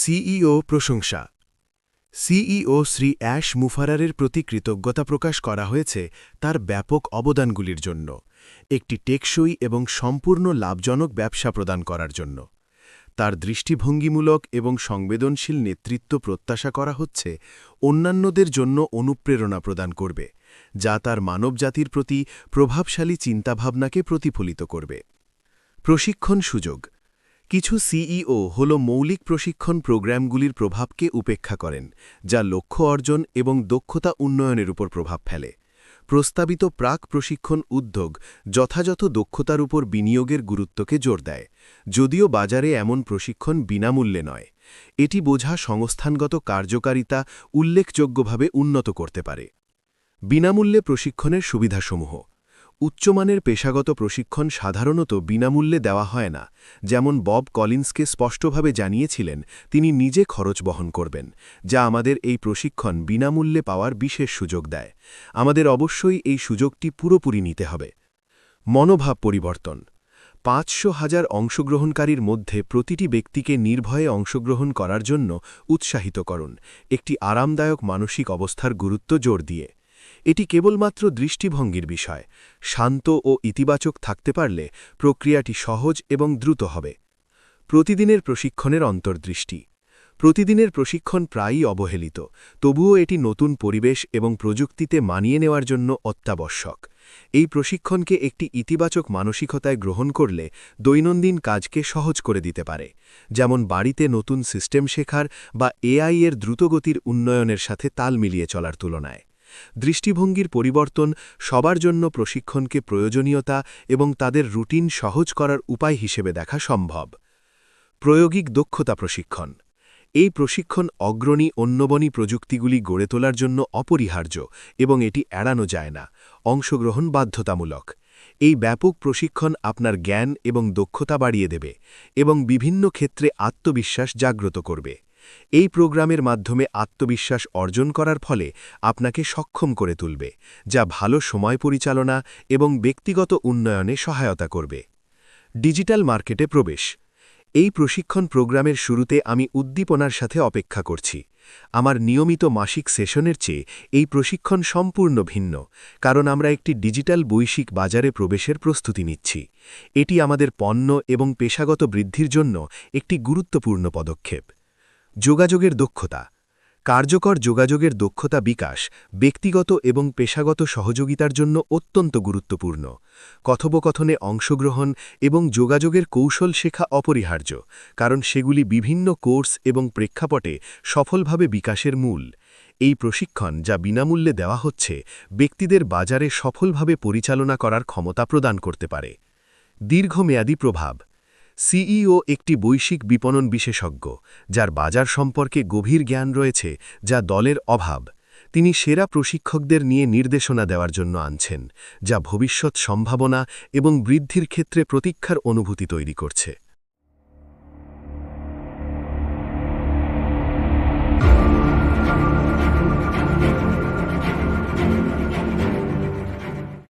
CEO প্রশংসা। CEO Shri ash মুফারারের প্রতি কৃতজ্ঞতা প্রকাশ করা হয়েছে তার ব্যাপক অবদানগুলির জন্য, একটি টেকসই এবং সম্পূর্ণ লাভজনক ব্যবসা প্রদান করার জন্য। তার দৃষ্টিভঙ্গিমূলক এবং সংবেদনশীল নেতৃত্ব প্রত্যাশা করা হচ্ছে অন্যান্যদের জন্য অনুপ্রেরণা প্রদান করবে, যা তার মানবজাতির প্রতি প্রভাবশালী চিন্তাভাবনাকে প্রতিফলিত করবে। প্রশিক্ষণ সুযোগ। কিছু সিইও হল মৌলিক প্রশিক্ষণ প্রোগ্রামগুলির প্রভাবকে উপেক্ষা করেন, যা লক্ষ্য অর্জন এবং দক্ষতা উন্নয়নের উপর প্রভাব ফেলে। প্রস্তাবিত প্রাক প্রশিক্ষণ উদ্যোগ যথাযথ দক্ষতার উপর বিনিয়োগের গুরুত্বকে জোর দেয়, যদিও বাজারে এমন প্রশিক্ষণ বিনামূল্যে নয়। এটি বোঝা সংস্থানগত কার্যকারিতা উল্লেখযোগ্যভাবে উন্নত করতে পারে। বিনামূল্যে প্রশিক্ষণের সুবিধাসমূহ। উচ্চমানের পেশাগত প্রশিক্ষণ সাধারণত বিনামূল্যে দেওয়া হয় না, যেমন বব কলিন্সকে স্পষ্টভাবে জানিয়েছিলেন তিনি নিজে খরচ বহন করবেন, যা আমাদের এই প্রশিক্ষণ বিনামূল্যে পাওয়ার বিশেষ সুযোগ দেয়। আমাদের অবশ্যই এই সুযোগটি পুরোপুরি নিতে হবে। মনোভাব পরিবর্তন। ৫০০,০০০ অংশগ্রহণকারীর মধ্যে প্রতিটি ব্যক্তিকে নির্ভয়ে অংশগ্রহণ করার জন্য উৎসাহিত করুন, একটি আরামদায়ক মানসিক অবস্থার গুরুত্ব জোর দিয়ে। এটি কেবলমাত্র দৃষ্টিভঙ্গির বিষয়। শান্ত ও ইতিবাচক থাকতে পারলে প্রক্রিয়াটি সহজ এবং দ্রুত হবে। প্রতিদিনের প্রশিক্ষণের অন্তর্দৃষ্টি। প্রতিদিনের প্রশিক্ষণ প্রায়ই অবহেলিত, তবুও এটি নতুন পরিবেশ এবং প্রযুক্তিতে মানিয়ে নেওয়ার জন্য অত্যাবশ্যক। এই প্রশিক্ষণকে একটি ইতিবাচক মানসিকতায় গ্রহণ করলে দৈনন্দিন কাজকে সহজ করে দিতে পারে, যেমন বাড়িতে নতুন সিস্টেম শেখার বা এআই এর দ্রুতগতির উন্নয়নের সাথে তাল মিলিয়ে চলার তুলনায়। দৃষ্টিভঙ্গির পরিবর্তন সবার জন্য প্রশিক্ষণকে প্রয়োজনীয়তা এবং তাদের রুটিন সহজ করার উপায় হিসেবে দেখা সম্ভব। প্রায়োগিক দক্ষতা প্রশিক্ষণ। এই প্রশিক্ষণ অগ্রণী অন্যবনী প্রযুক্তিগুলি গড়ে তোলার জন্য অপরিহার্য এবং এটি এড়ানো যায় না। অংশগ্রহণ বাধ্যতামূলক। এই ব্যাপক প্রশিক্ষণ আপনার জ্ঞান এবং দক্ষতা বাড়িয়ে দেবে এবং বিভিন্ন ক্ষেত্রে আত্মবিশ্বাস জাগ্রত করবে। এই প্রোগ্রামের মাধ্যমে আত্মবিশ্বাস অর্জন করার ফলে আপনাকে সক্ষম করে তুলবে, যা ভালো সময় পরিচালনা এবং ব্যক্তিগত উন্নয়নে সহায়তা করবে। ডিজিটাল মার্কেটে প্রবেশ। এই প্রশিক্ষণ প্রোগ্রামের শুরুতে আমি উদ্দীপনার সাথে অপেক্ষা করছি। আমার নিয়মিত মাসিক সেশনের চেয়ে এই প্রশিক্ষণ সম্পূর্ণ ভিন্ন, কারণ আমরা একটি ডিজিটাল বৈশ্বিক বাজারে প্রবেশের প্রস্তুতি নিচ্ছি। এটি আমাদের পণ্য এবং পেশাগত বৃদ্ধির জন্য একটি গুরুত্বপূর্ণ পদক্ষেপ। যোগাযোগের দক্ষতা। কার্যকর যোগাযোগের দক্ষতা বিকাশ ব্যক্তিগত এবং পেশাগত সহযোগিতার জন্য অত্যন্ত গুরুত্বপূর্ণ। কথোপকথনে অংশগ্রহণ এবং যোগাযোগের কৌশল শেখা অপরিহার্য, কারণ সেগুলি বিভিন্ন কোর্স এবং প্রেক্ষাপটে সফলভাবে বিকাশের মূল। এই প্রশিক্ষণ, যা বিনামূল্যে দেওয়া হচ্ছে, ব্যক্তিদের বাজারে সফলভাবে পরিচালনা করার ক্ষমতা প্রদান করতে পারে। দীর্ঘমেয়াদী প্রভাব। সিইও একটি বৈশ্বিক বিপণন বিশেষজ্ঞ, যার বাজার সম্পর্কে গভীর জ্ঞান রয়েছে, যা দলের অভাব। তিনি সেরা প্রশিক্ষকদের নিয়ে নির্দেশনা দেওয়ার জন্য আনছেন, যা ভবিষ্যৎ সম্ভাবনা এবং বৃদ্ধির ক্ষেত্রে প্রতীক্ষার অনুভূতি তৈরি করছে।